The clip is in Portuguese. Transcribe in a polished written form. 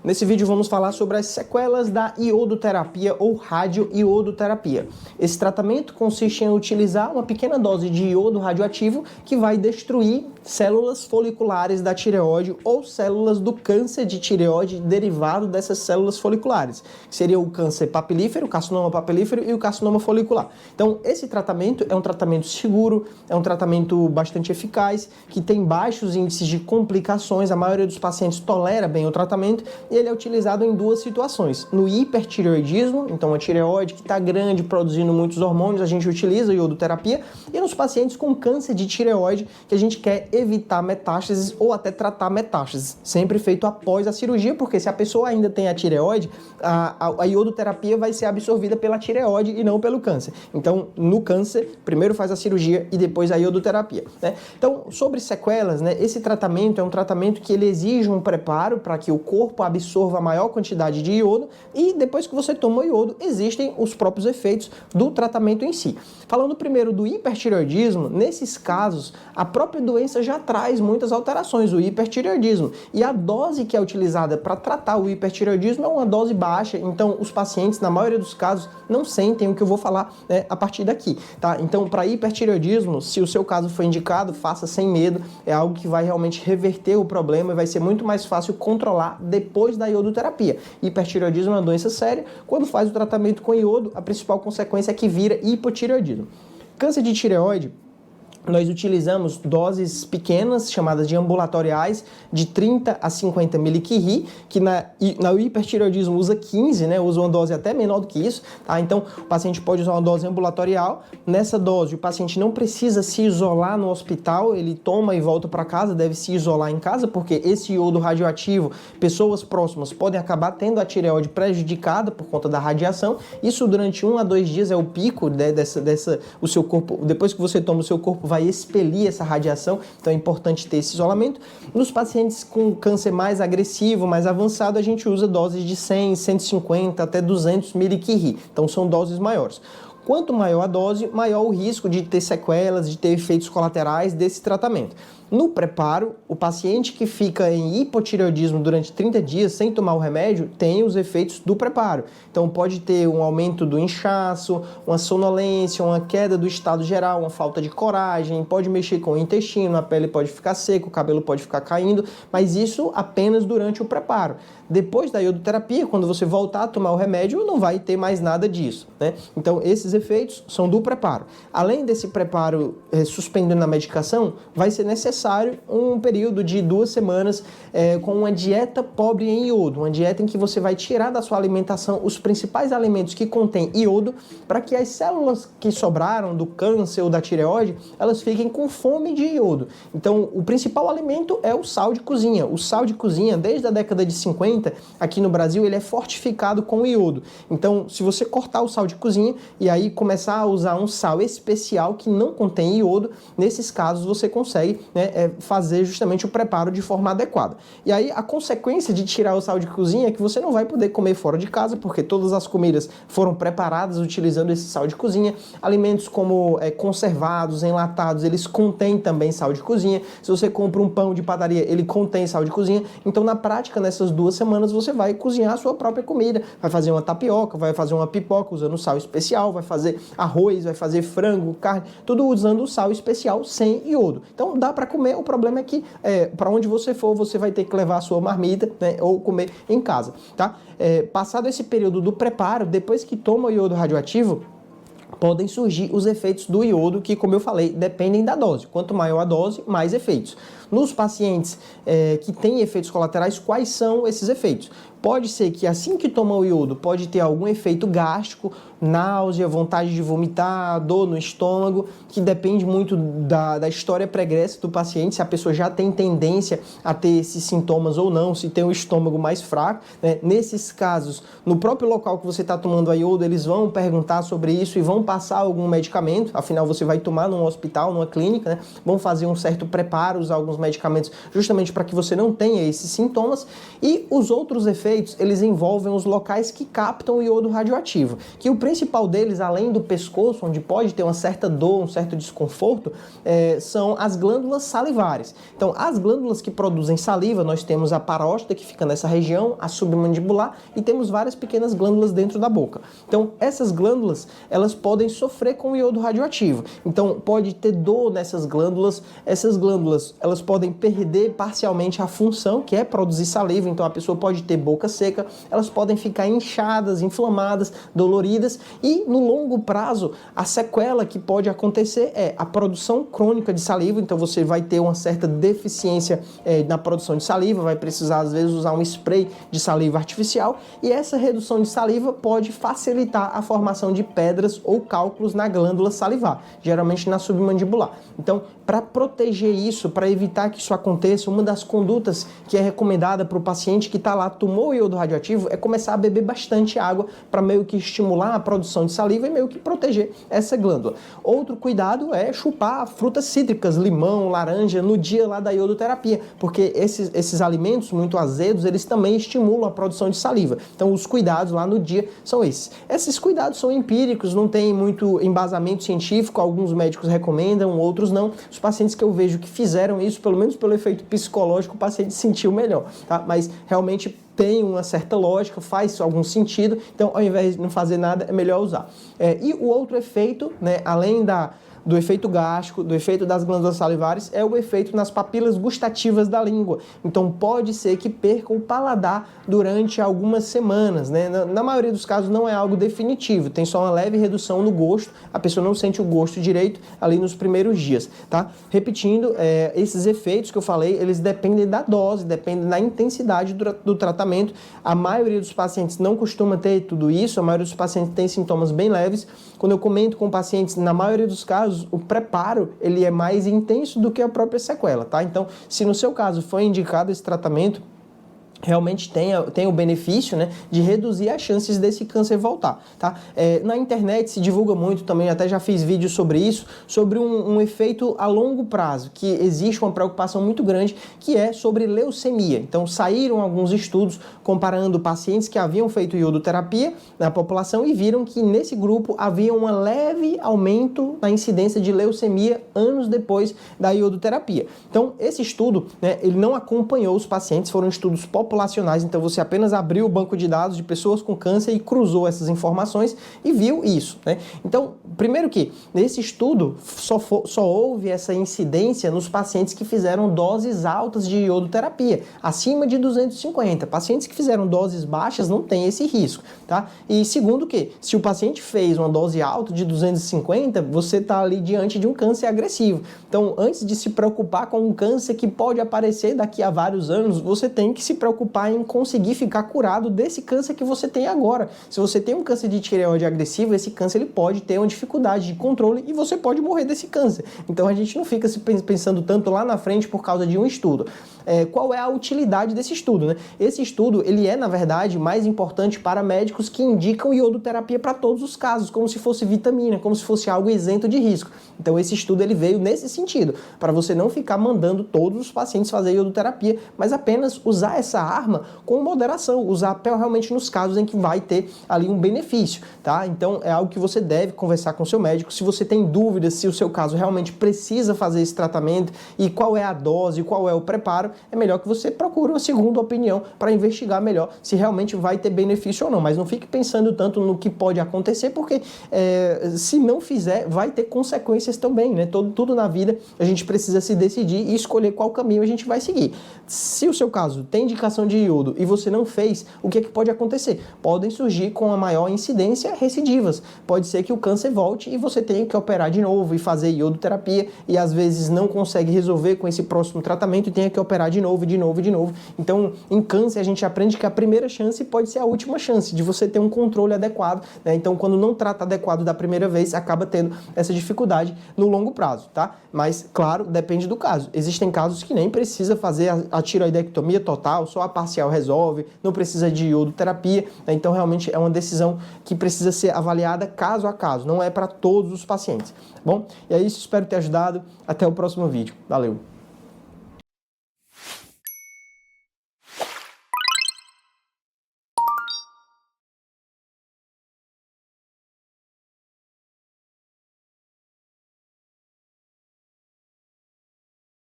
Nesse vídeo vamos falar sobre as sequelas da iodoterapia ou radioiodoterapia. Esse tratamento consiste em utilizar uma pequena dose de iodo radioativo que vai destruir células foliculares da tireoide ou células do câncer de tireoide derivado dessas células foliculares, que seria o câncer papilífero, o carcinoma papilífero e o carcinoma folicular. Então, esse tratamento é um tratamento seguro, é um tratamento bastante eficaz, que tem baixos índices de complicações, a maioria dos pacientes tolera bem o tratamento, e ele é utilizado em duas situações. No hipertireoidismo, então a tireoide que está grande, produzindo muitos hormônios, a gente utiliza a iodoterapia, e nos pacientes com câncer de tireoide, que a gente quer evitar metástases ou até tratar metástases, sempre feito após a cirurgia, porque se a pessoa ainda tem a tireoide, a iodoterapia vai ser absorvida pela tireoide e não pelo câncer. Então, no câncer, primeiro faz a cirurgia e depois a iodoterapia, né? Então, sobre sequelas, né, esse tratamento é um tratamento que ele exige um preparo para que o corpo absorva a maior quantidade de iodo, e depois que você toma o iodo, existem os próprios efeitos do tratamento em si. Falando primeiro do hipertireoidismo, nesses casos, a própria doença já traz muitas alterações, o hipertireoidismo, e a dose que é utilizada para tratar o hipertireoidismo é uma dose baixa, então os pacientes, na maioria dos casos, não sentem o que eu vou falar, né, a partir daqui, tá? Então, para hipertireoidismo, se o seu caso for indicado, faça sem medo, é algo que vai realmente reverter o problema e vai ser muito mais fácil controlar depois da iodoterapia. Hipertireoidismo é uma doença séria, quando faz o tratamento com iodo, a principal consequência é que vira hipotireoidismo. Câncer de tireoide, nós utilizamos doses pequenas, chamadas de ambulatoriais, de 30 a 50 mg, que na hipertireoidismo usa 15, né? Usa uma dose até menor do que isso, tá? Então, o paciente pode usar uma dose ambulatorial. Nessa dose, o paciente não precisa se isolar no hospital, ele toma e volta para casa, deve se isolar em casa, porque esse iodo radioativo, pessoas próximas podem acabar tendo a tireoide prejudicada por conta da radiação. Isso durante 1 a 2 dias é o pico, né, o seu corpo, depois que você toma, o seu corpo vai expelir essa radiação, então é importante ter esse isolamento. Nos pacientes com câncer mais agressivo, mais avançado, a gente usa doses de 100, 150 até 200 mg, então são doses maiores. Quanto maior a dose, maior o risco de ter sequelas, de ter efeitos colaterais desse tratamento. No preparo, o paciente que fica em hipotireoidismo durante 30 dias sem tomar o remédio tem os efeitos do preparo. Então pode ter um aumento do inchaço, uma sonolência, uma queda do estado geral, uma falta de coragem, pode mexer com o intestino, a pele pode ficar seca, o cabelo pode ficar caindo, mas isso apenas durante o preparo. Depois da iodoterapia, quando você voltar a tomar o remédio, não vai ter mais nada disso, né? Então esses efeitos são do preparo. Além desse preparo suspendendo a medicação, vai ser necessário um período de 2 semanas com uma dieta pobre em iodo, uma dieta em que você vai tirar da sua alimentação os principais alimentos que contêm iodo, para que as células que sobraram do câncer ou da tireoide, elas fiquem com fome de iodo. Então, o principal alimento é o sal de cozinha. O sal de cozinha, desde a década de 50, aqui no Brasil, ele é fortificado com iodo. Então, se você cortar o sal de cozinha e aí começar a usar um sal especial que não contém iodo, nesses casos você consegue, né, fazer justamente o preparo de forma adequada. E aí a consequência de tirar o sal de cozinha é que você não vai poder comer fora de casa, porque todas as comidas foram preparadas utilizando esse sal de cozinha. Alimentos como conservados, enlatados, eles contêm também sal de cozinha. Se você compra um pão de padaria, ele contém sal de cozinha. Então, na prática, nessas 2 semanas, você vai cozinhar a sua própria comida. Vai fazer uma tapioca, vai fazer uma pipoca usando sal especial, vai fazer arroz, vai fazer frango, carne, tudo usando o sal especial sem iodo. Então, dá para comer, o problema é que para onde você for, você vai ter que levar a sua marmita, né, ou comer em casa, tá? Passado esse período do preparo, depois que toma o iodo radioativo, podem surgir os efeitos do iodo que, como eu falei, dependem da dose. Quanto maior a dose, mais efeitos. Nos pacientes que têm efeitos colaterais, quais são esses efeitos? Pode ser que assim que toma o iodo, pode ter algum efeito gástrico, náusea, vontade de vomitar, dor no estômago, que depende muito da história pregressa do paciente, se a pessoa já tem tendência a ter esses sintomas ou não, se tem o estômago mais fraco, né? Nesses casos, no próprio local que você está tomando a iodo, eles vão perguntar sobre isso e vão passar algum medicamento, afinal você vai tomar num hospital, numa clínica, né? Vão fazer um certo preparo, usar alguns alguns medicamentos justamente para que você não tenha esses sintomas. E os outros efeitos, eles envolvem os locais que captam o iodo radioativo, que o principal deles, além do pescoço, onde pode ter uma certa dor, um certo desconforto, são as glândulas salivares. Então, as glândulas que produzem saliva, nós temos a parótida, que fica nessa região, a submandibular, e temos várias pequenas glândulas dentro da boca. Então, essas glândulas, elas podem sofrer com o iodo radioativo. Então, pode ter dor nessas glândulas. Essas glândulas, elas podem perder parcialmente a função, que é produzir saliva. Então, a pessoa pode ter boca seca. Elas podem ficar inchadas, inflamadas, doloridas. E, no longo prazo, a sequela que pode acontecer é a produção crônica de saliva. Então, você vai ter uma certa deficiência na produção de saliva, vai precisar, às vezes, usar um spray de saliva artificial. E essa redução de saliva pode facilitar a formação de pedras ou cálculos na glândula salivar, geralmente na submandibular. Então, para proteger isso, para evitar que isso aconteça, uma das condutas que é recomendada para o paciente que está lá, tomou o iodo radioativo, é começar a beber bastante água para meio que estimular a produção de saliva e meio que proteger essa glândula. Outro cuidado é chupar frutas cítricas, limão, laranja, no dia lá da iodoterapia, porque esses alimentos muito azedos, eles também estimulam a produção de saliva. Então, os cuidados lá no dia são esses. Esses cuidados são empíricos, não tem muito embasamento científico, alguns médicos recomendam, outros não. Os pacientes que eu vejo que fizeram isso, pelo menos pelo efeito psicológico, o paciente sentiu melhor, tá? Mas realmente tem uma certa lógica, faz algum sentido, então ao invés de não fazer nada, é melhor usar. E o outro efeito, né, além do efeito gástrico, do efeito das glândulas salivares, é o efeito nas papilas gustativas da língua. Então pode ser que perca o paladar durante algumas semanas, né? Na maioria dos casos não é algo definitivo, tem só uma leve redução no gosto, a pessoa não sente o gosto direito ali nos primeiros dias, tá? Repetindo, esses efeitos que eu falei, eles dependem da dose, dependem da intensidade do tratamento. A maioria dos pacientes não costuma ter tudo isso, a maioria dos pacientes tem sintomas bem leves. Quando eu comento com pacientes, na maioria dos casos, o preparo ele é mais intenso do que a própria sequela, tá? Então, se no seu caso foi indicado esse tratamento, realmente tem o benefício, né, de reduzir as chances desse câncer voltar, tá? Na internet se divulga muito também, até já fiz vídeos sobre isso, sobre um efeito a longo prazo, que existe uma preocupação muito grande, que é sobre leucemia. Então saíram alguns estudos comparando pacientes que haviam feito iodoterapia na população e viram que nesse grupo havia um leve aumento na incidência de leucemia anos depois da iodoterapia. Então esse estudo, né, ele não acompanhou os pacientes, foram estudos populacionais, então você apenas abriu o banco de dados de pessoas com câncer e cruzou essas informações e viu isso, né? Então, primeiro que nesse estudo só houve essa incidência nos pacientes que fizeram doses altas de iodoterapia, acima de 250. Pacientes que fizeram doses baixas não têm esse risco, tá? E segundo que, se o paciente fez uma dose alta de 250, você está ali diante de um câncer agressivo. Então, antes de se preocupar com um câncer que pode aparecer daqui a vários anos, você tem que se preocupar em conseguir ficar curado desse câncer que você tem agora. Se você tem um câncer de tireoide agressivo, esse câncer ele pode ter uma dificuldade de controle e você pode morrer desse câncer. Então a gente não fica se pensando tanto lá na frente por causa de um estudo. Qual é a utilidade desse estudo, né? Esse estudo, ele é, na verdade, mais importante para médicos que indicam iodoterapia para todos os casos, como se fosse vitamina, como se fosse algo isento de risco. Então esse estudo, ele veio nesse sentido, para você não ficar mandando todos os pacientes fazer iodoterapia, mas apenas usar essa arma com moderação, usar realmente nos casos em que vai ter ali um benefício, tá? Então é algo que você deve conversar com o seu médico. Se você tem dúvidas se o seu caso realmente precisa fazer esse tratamento e qual é a dose, qual é o preparo, é melhor que você procure uma segunda opinião para investigar melhor se realmente vai ter benefício ou não. Mas não fique pensando tanto no que pode acontecer, porque se não fizer, vai ter consequências também, né? Tudo na vida a gente precisa se decidir e escolher qual caminho a gente vai seguir. Se o seu caso tem indicação de iodo e você não fez, o que é que pode acontecer? Podem surgir com a maior incidência recidivas. Pode ser que o câncer volte e você tenha que operar de novo e fazer iodoterapia e às vezes não consegue resolver com esse próximo tratamento e tenha que operar de novo. Então, em câncer a gente aprende que a primeira chance pode ser a última chance de você ter um controle adequado, né? Então, quando não trata adequado da primeira vez, acaba tendo essa dificuldade no longo prazo, tá? Mas, claro, depende do caso. Existem casos que nem precisa fazer a tiroidectomia total, só a parcial resolve, não precisa de iodoterapia, né? Então realmente é uma decisão que precisa ser avaliada caso a caso, não é para todos os pacientes, tá bom? E é isso, espero ter ajudado, até o próximo vídeo, valeu!